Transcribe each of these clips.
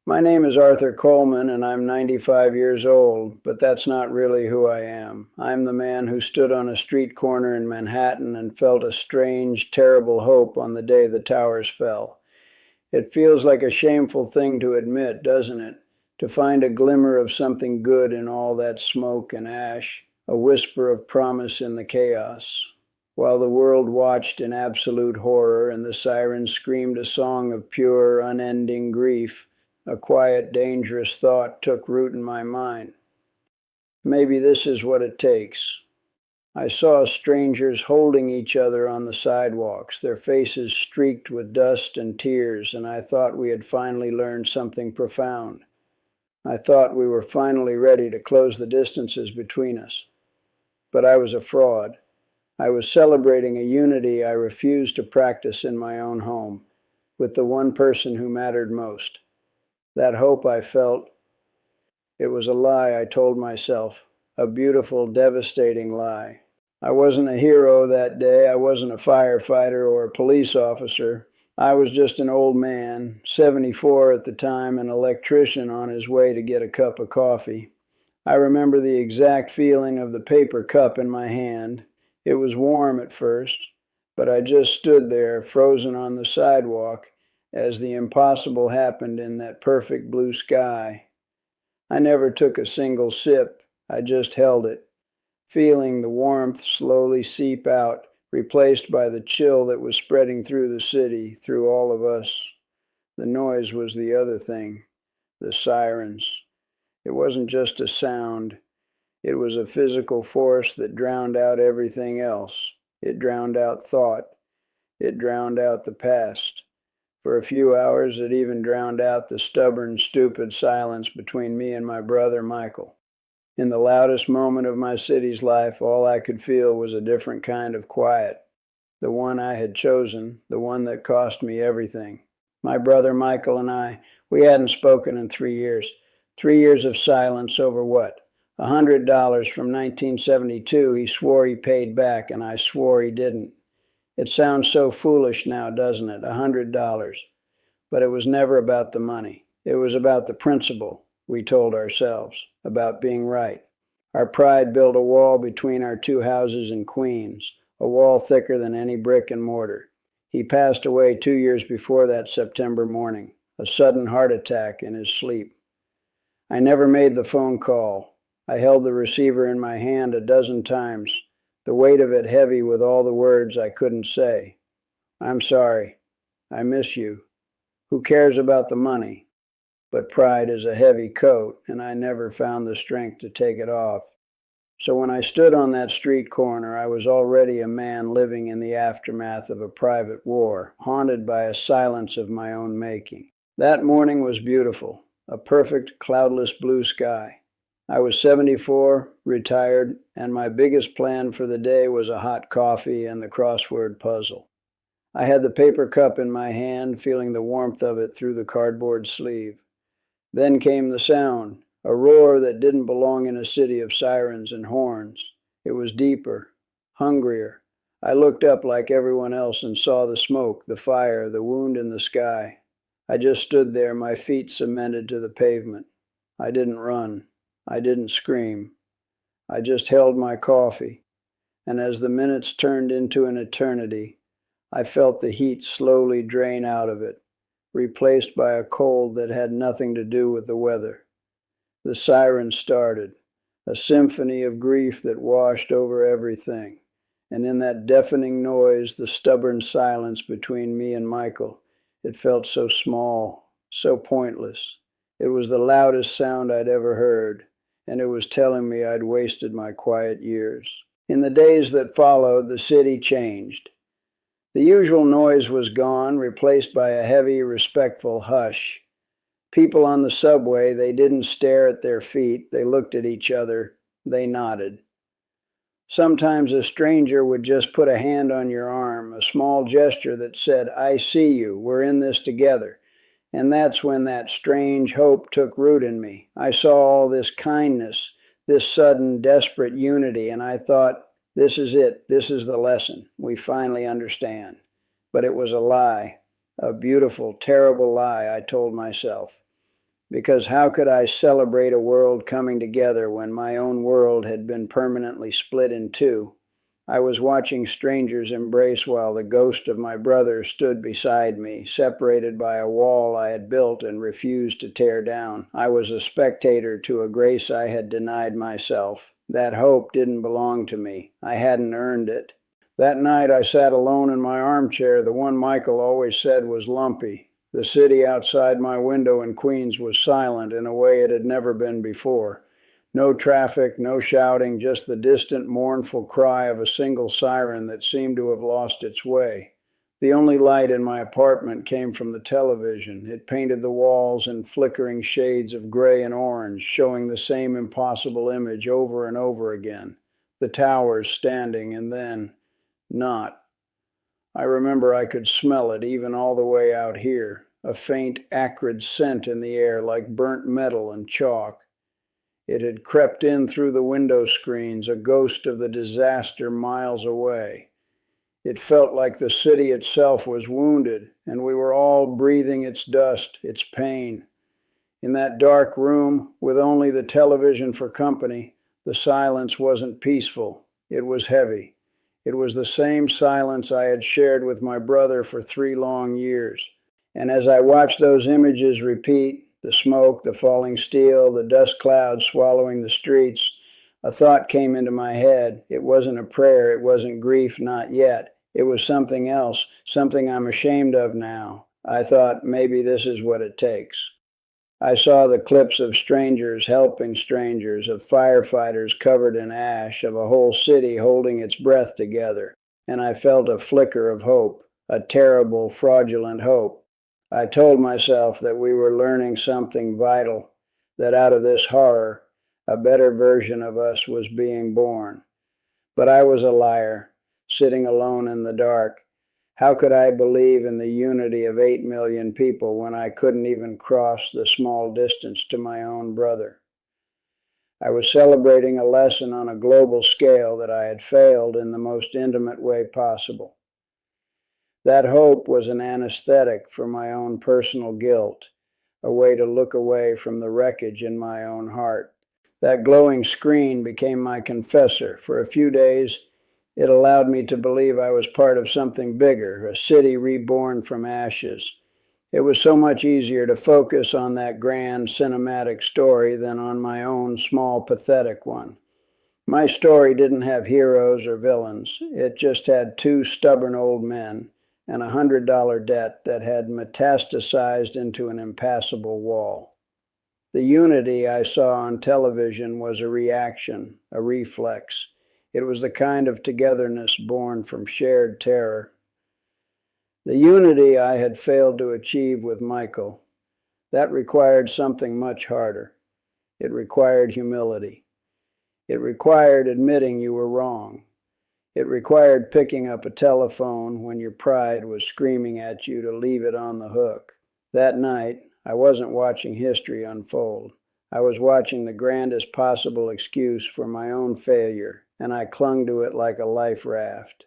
My name is Arthur Coleman, and I'm 95 years old, but that's not really who I am. I'm the man who stood on a street corner in Manhattan and felt a strange, terrible hope on the day the towers fell. It feels like a shameful thing to admit, doesn't it? To find a glimmer of something good in all that smoke and ash, a whisper of promise in the chaos. While the world watched in absolute horror and the sirens screamed a song of pure, unending grief, a quiet, dangerous thought took root in my mind. Maybe this is what it takes. I saw strangers holding each other on the sidewalks, their faces streaked with dust and tears, and I thought we had finally learned something profound. I thought we were finally ready to close the distances between us. But I was a fraud. I was celebrating a unity I refused to practice in my own home, with the one person who mattered most. That hope I felt, it was a lie I told myself, a beautiful, devastating lie. I wasn't a hero that day. I wasn't a firefighter or a police officer. I was just an old man, 74 at the time, an electrician on his way to get a cup of coffee. I remember the exact feeling of the paper cup in my hand. It was warm at first, but I just stood there, frozen on the sidewalk, as the impossible happened in that perfect blue sky. I never took a single sip. I just held it, feeling the warmth slowly seep out, replaced by the chill that was spreading through the city, through all of us. The noise was the other thing, the sirens. It wasn't just a sound. It was a physical force that drowned out everything else. It drowned out thought. It drowned out the past. For a few hours, it even drowned out the stubborn, stupid silence between me and my brother Michael. In the loudest moment of my city's life, all I could feel was a different kind of quiet. The one I had chosen, the one that cost me everything. My brother Michael and I, we hadn't spoken in 3 years. 3 years of silence over what? $100 from 1972 he swore he paid back, and I swore he didn't. It sounds so foolish now, doesn't it? $100. But it was never about the money. It was about the principle, we told ourselves, about being right. Our pride built a wall between our two houses in Queens, a wall thicker than any brick and mortar. He passed away 2 years before that September morning, a sudden heart attack in his sleep. I never made the phone call. I held the receiver in my hand a dozen times, the weight of it heavy with all the words I couldn't say. I'm sorry. I miss you. Who cares about the money? But pride is a heavy coat, and I never found the strength to take it off. So when I stood on that street corner, I was already a man living in the aftermath of a private war, haunted by a silence of my own making. That morning was beautiful, a perfect cloudless blue sky. I was 74, retired, and my biggest plan for the day was a hot coffee and the crossword puzzle. I had the paper cup in my hand, feeling the warmth of it through the cardboard sleeve. Then came the sound, a roar that didn't belong in a city of sirens and horns. It was deeper, hungrier. I looked up like everyone else and saw the smoke, the fire, the wound in the sky. I just stood there, my feet cemented to the pavement. I didn't run. I didn't scream. I just held my coffee, and as the minutes turned into an eternity, I felt the heat slowly drain out of it, replaced by a cold that had nothing to do with the weather. The sirens started, a symphony of grief that washed over everything, and in that deafening noise, the stubborn silence between me and Michael, it felt so small, so pointless. It was the loudest sound I'd ever heard, and it was telling me I'd wasted my quiet years. In the days that followed, the city changed. The usual noise was gone, replaced by a heavy, respectful hush. People on the subway, they didn't stare at their feet, they looked at each other, they nodded. Sometimes a stranger would just put a hand on your arm, a small gesture that said, I see you, we're in this together. And that's when that strange hope took root in me. I saw all this kindness, this sudden, desperate unity, and I thought, this is it. This is the lesson. We finally understand. But it was a lie, a beautiful, terrible lie, I told myself. Because how could I celebrate a world coming together when my own world had been permanently split in two? I was watching strangers embrace while the ghost of my brother stood beside me, separated by a wall I had built and refused to tear down. I was a spectator to a grace I had denied myself. That hope didn't belong to me. I hadn't earned it. That night I sat alone in my armchair, the one Michael always said was lumpy. The city outside my window in Queens was silent in a way it had never been before. No traffic, no shouting, just the distant, mournful cry of a single siren that seemed to have lost its way. The only light in my apartment came from the television. It painted the walls in flickering shades of gray and orange, showing the same impossible image over and over again. The towers standing and then not. I remember I could smell it even all the way out here, a faint, acrid scent in the air like burnt metal and chalk. It had crept in through the window screens, a ghost of the disaster miles away. It felt like the city itself was wounded, and we were all breathing its dust, its pain. In that dark room, with only the television for company, the silence wasn't peaceful. It was heavy. It was the same silence I had shared with my brother for 3 long years. And as I watched those images repeat, the smoke, the falling steel, the dust clouds swallowing the streets, a thought came into my head. It wasn't a prayer, it wasn't grief, not yet. It was something else, something I'm ashamed of now. I thought maybe this is what it takes. I saw the clips of strangers helping strangers, of firefighters covered in ash, of a whole city holding its breath together, and I felt a flicker of hope, a terrible, fraudulent hope. I told myself that we were learning something vital, that out of this horror, a better version of us was being born. But I was a liar, sitting alone in the dark. How could I believe in the unity of 8 million people when I couldn't even cross the small distance to my own brother? I was celebrating a lesson on a global scale that I had failed in the most intimate way possible. That hope was an anesthetic for my own personal guilt, a way to look away from the wreckage in my own heart. That glowing screen became my confessor. For a few days, it allowed me to believe I was part of something bigger, a city reborn from ashes. It was so much easier to focus on that grand cinematic story than on my own small, pathetic one. My story didn't have heroes or villains. It just had 2 stubborn old men and a $100 debt that had metastasized into an impassable wall. The unity I saw on television was a reaction, a reflex. It was the kind of togetherness born from shared terror. The unity I had failed to achieve with Michael, that required something much harder. It required humility. It required admitting you were wrong. It required picking up a telephone when your pride was screaming at you to leave it on the hook. That night, I wasn't watching history unfold. I was watching the grandest possible excuse for my own failure, and I clung to it like a life raft.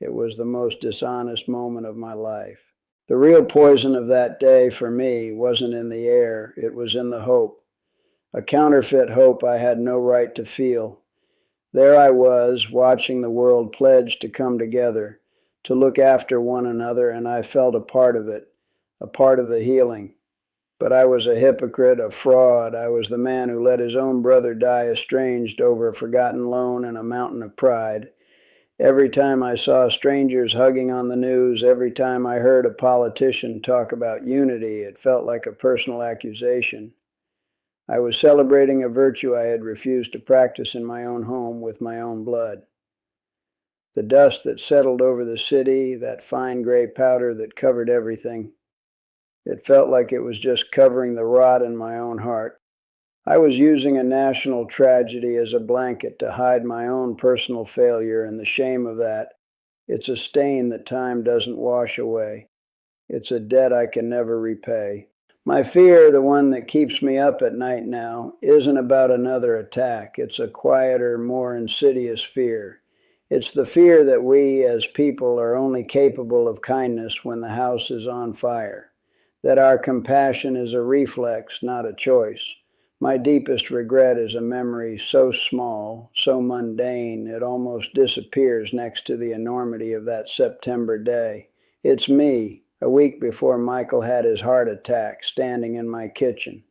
It was the most dishonest moment of my life. The real poison of that day for me wasn't in the air, it was in the hope. A counterfeit hope I had no right to feel. There I was, watching the world pledge to come together, to look after one another, and I felt a part of it, a part of the healing. But I was a hypocrite, a fraud. I was the man who let his own brother die estranged over a forgotten loan and a mountain of pride. Every time I saw strangers hugging on the news, every time I heard a politician talk about unity, it felt like a personal accusation. I was celebrating a virtue I had refused to practice in my own home with my own blood. The dust that settled over the city, that fine gray powder that covered everything, it felt like it was just covering the rot in my own heart. I was using a national tragedy as a blanket to hide my own personal failure and the shame of that. It's a stain that time doesn't wash away. It's a debt I can never repay. My fear, the one that keeps me up at night now, isn't about another attack. It's a quieter, more insidious fear. It's the fear that we as people are only capable of kindness when the house is on fire, that our compassion is a reflex, not a choice. My deepest regret is a memory so small, so mundane, it almost disappears next to the enormity of that September day. It's me, a week before Michael had his heart attack, standing in my kitchen.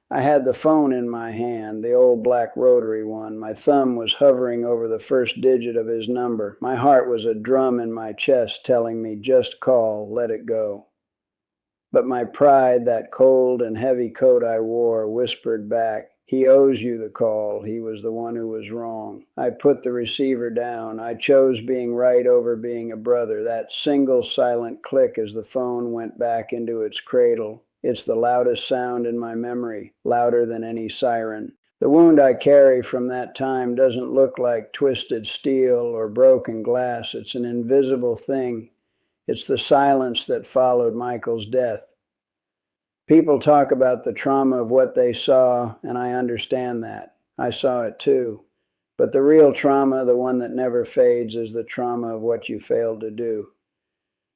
I had the phone in my hand, the old black rotary one. My thumb was hovering over the first digit of his number. My heart was a drum in my chest telling me, just call, let it go. But my pride, that cold and heavy coat I wore, whispered back, he owes you the call. He was the one who was wrong. I put the receiver down. I chose being right over being a brother. That single silent click as the phone went back into its cradle. It's the loudest sound in my memory, louder than any siren. The wound I carry from that time doesn't look like twisted steel or broken glass. It's an invisible thing. It's the silence that followed Michael's death. People talk about the trauma of what they saw, and I understand that. I saw it too. But the real trauma, the one that never fades, is the trauma of what you failed to do.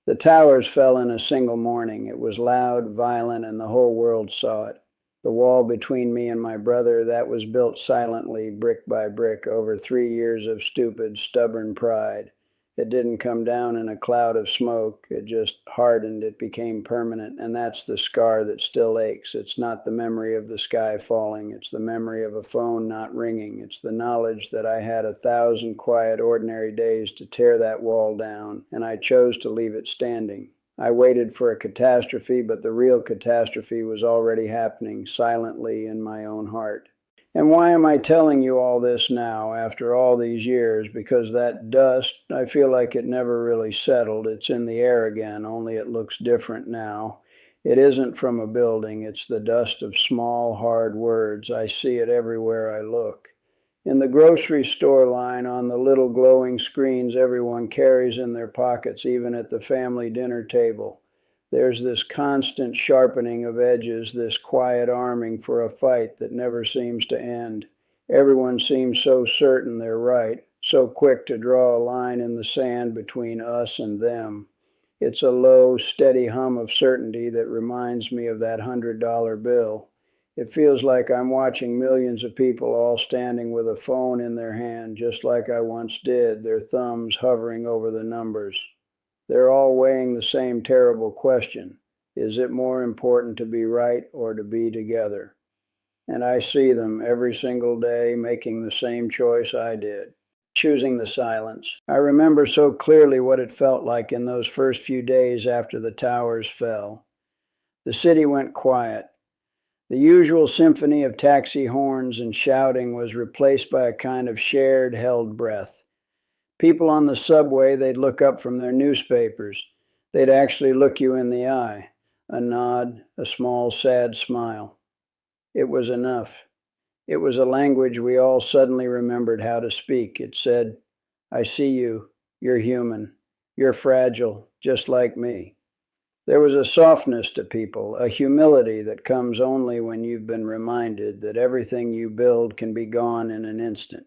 The towers fell in a single morning. It was loud, violent, and the whole world saw it. The wall between me and my brother, that was built silently, brick by brick, over 3 years of stupid, stubborn pride. It didn't come down in a cloud of smoke. It just hardened. It became permanent. And that's the scar that still aches. It's not the memory of the sky falling. It's the memory of a phone not ringing. It's the knowledge that I had 1,000 quiet, ordinary days to tear that wall down, and I chose to leave it standing. I waited for a catastrophe, but the real catastrophe was already happening silently in my own heart. And why am I telling you all this now, after all these years? Because that dust, I feel like it never really settled. It's in the air again, only it looks different now. It isn't from a building. It's the dust of small, hard words. I see it everywhere I look. In the grocery store line, on the little glowing screens everyone carries in their pockets, even at the family dinner table. There's this constant sharpening of edges, this quiet arming for a fight that never seems to end. Everyone seems so certain they're right, so quick to draw a line in the sand between us and them. It's a low, steady hum of certainty that reminds me of that $100 bill. It feels like I'm watching millions of people all standing with a phone in their hand, just like I once did, their thumbs hovering over the numbers. They're all weighing the same terrible question. Is it more important to be right or to be together? And I see them every single day making the same choice I did, choosing the silence. I remember so clearly what it felt like in those first few days after the towers fell. The city went quiet. The usual symphony of taxi horns and shouting was replaced by a kind of shared, held breath. People on the subway, they'd look up from their newspapers. They'd actually look you in the eye. A nod, a small, sad smile. It was enough. It was a language we all suddenly remembered how to speak. It said, I see you. You're human. You're fragile, just like me. There was a softness to people, a humility that comes only when you've been reminded that everything you build can be gone in an instant.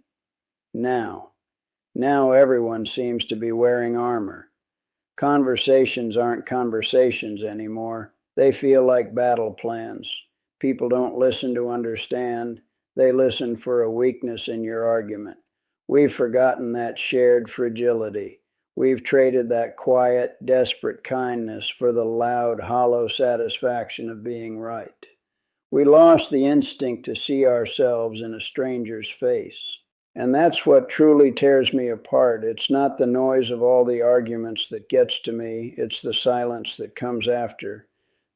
Now everyone seems to be wearing armor. Conversations aren't conversations anymore. They feel like battle plans. People don't listen to understand. They listen for a weakness in your argument. We've forgotten that shared fragility. We've traded that quiet, desperate kindness for the loud, hollow satisfaction of being right. We lost the instinct to see ourselves in a stranger's face. And that's what truly tears me apart. It's not the noise of all the arguments that gets to me. It's the silence that comes after.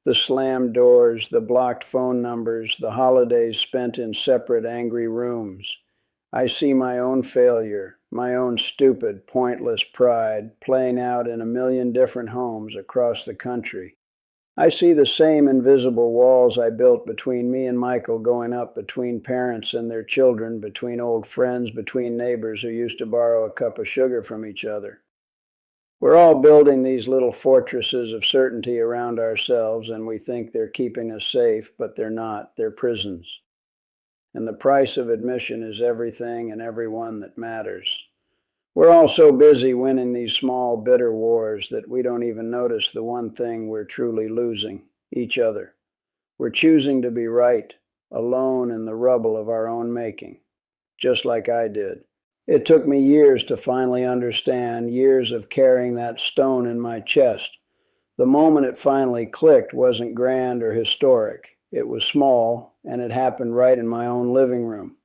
The slammed doors, the blocked phone numbers, the holidays spent in separate, angry rooms. I see my own failure, my own stupid, pointless pride playing out in a million different homes across the country. I see the same invisible walls I built between me and Michael going up between parents and their children, between old friends, between neighbors who used to borrow a cup of sugar from each other. We're all building these little fortresses of certainty around ourselves, and we think they're keeping us safe, but they're not. They're prisons. And the price of admission is everything and everyone that matters. We're all so busy winning these small, bitter wars that we don't even notice the one thing we're truly losing. each other. We're choosing to be right, alone in the rubble of our own making, just like I did. It took me years to finally understand, years of carrying that stone in my chest. The moment it finally clicked wasn't grand or historic. It was small, and it happened right in my own living room.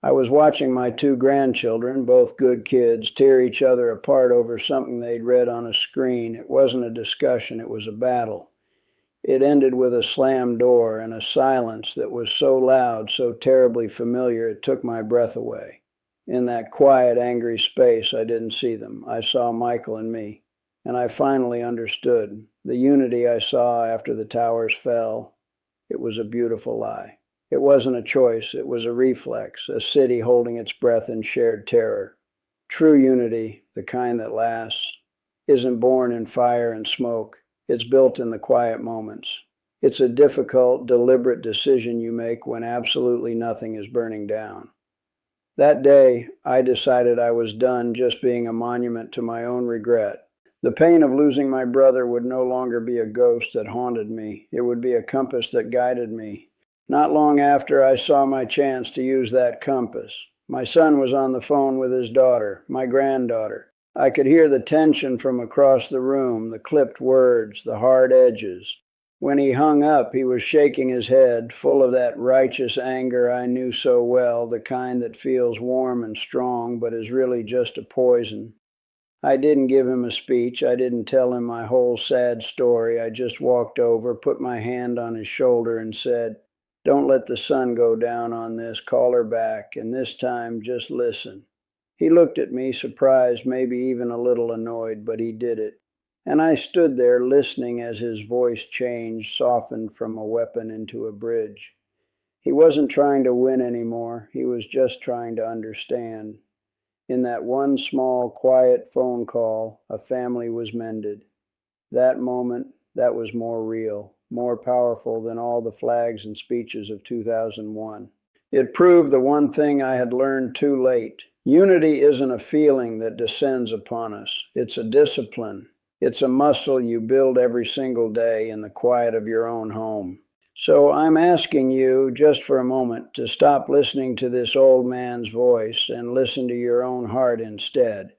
I was watching my two grandchildren, both good kids, tear each other apart over something they'd read on a screen. It wasn't a discussion, it was a battle. It ended with a slammed door and a silence that was so loud, so terribly familiar, it took my breath away. In that quiet, angry space, I didn't see them. I saw Michael and me. And I finally understood. The unity I saw after the towers fell, it was a beautiful lie. It wasn't a choice, it was a reflex, a city holding its breath in shared terror. True unity, the kind that lasts, isn't born in fire and smoke. It's built in the quiet moments. It's a difficult, deliberate decision you make when absolutely nothing is burning down. That day, I decided I was done just being a monument to my own regret. The pain of losing my brother would no longer be a ghost that haunted me. It would be a compass that guided me. Not long after, I saw my chance to use that compass. My son was on the phone with his daughter, my granddaughter. I could hear the tension from across the room, the clipped words, the hard edges. When he hung up, he was shaking his head, full of that righteous anger I knew so well, the kind that feels warm and strong but is really just a poison. I didn't give him a speech. I didn't tell him my whole sad story. I just walked over, put my hand on his shoulder and said, "Don't let the sun go down on this. Call her back, and this time just listen." He looked at me, surprised, maybe even a little annoyed, but he did it. And I stood there listening as his voice changed, softened from a weapon into a bridge. He wasn't trying to win anymore. He was just trying to understand. In that one small, quiet phone call, a family was mended. That moment, that was more real, more powerful than all the flags and speeches of 2001. It proved the one thing I had learned too late. Unity isn't a feeling that descends upon us. It's a discipline. It's a muscle you build every single day in the quiet of your own home. So I'm asking you, just for a moment, to stop listening to this old man's voice and listen to your own heart instead.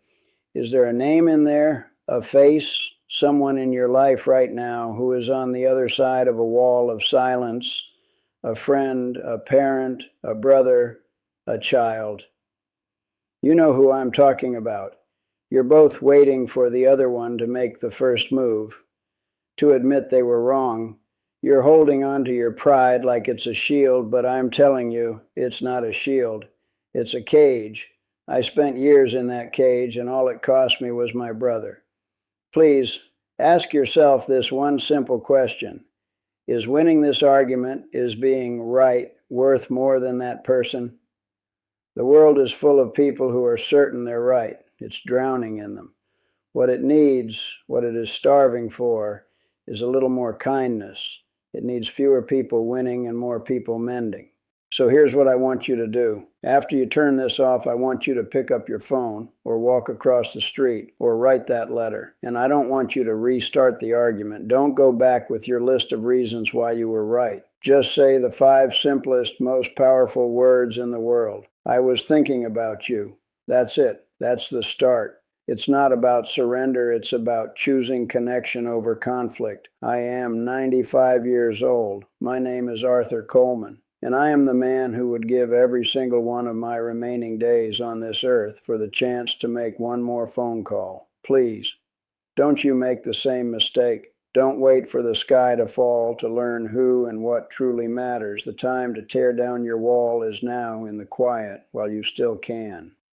Is there a name in there, a face, someone in your life right now who is on the other side of a wall of silence, a friend, a parent, a brother, a child? You know who I'm talking about. You're both waiting for the other one to make the first move, to admit they were wrong. You're holding on to your pride like it's a shield, but I'm telling you, it's not a shield. It's a cage. I spent years in that cage, and all it cost me was my brother. Please, ask yourself this one simple question. Is winning this argument, is being right, worth more than that person? The world is full of people who are certain they're right. It's drowning in them. What it needs, what it is starving for, is a little more kindness. It needs fewer people winning and more people mending. So here's what I want you to do. After you turn this off, I want you to pick up your phone or walk across the street or write that letter. And I don't want you to restart the argument. Don't go back with your list of reasons why you were right. Just say the 5 simplest, most powerful words in the world. I was thinking about you. That's it. That's the start. It's not about surrender, it's about choosing connection over conflict. I am 95 years old. My name is Arthur Coleman, and I am the man who would give every single one of my remaining days on this earth for the chance to make one more phone call. Please, don't you make the same mistake. Don't wait for the sky to fall to learn who and what truly matters. The time to tear down your wall is now in the quiet while you still can.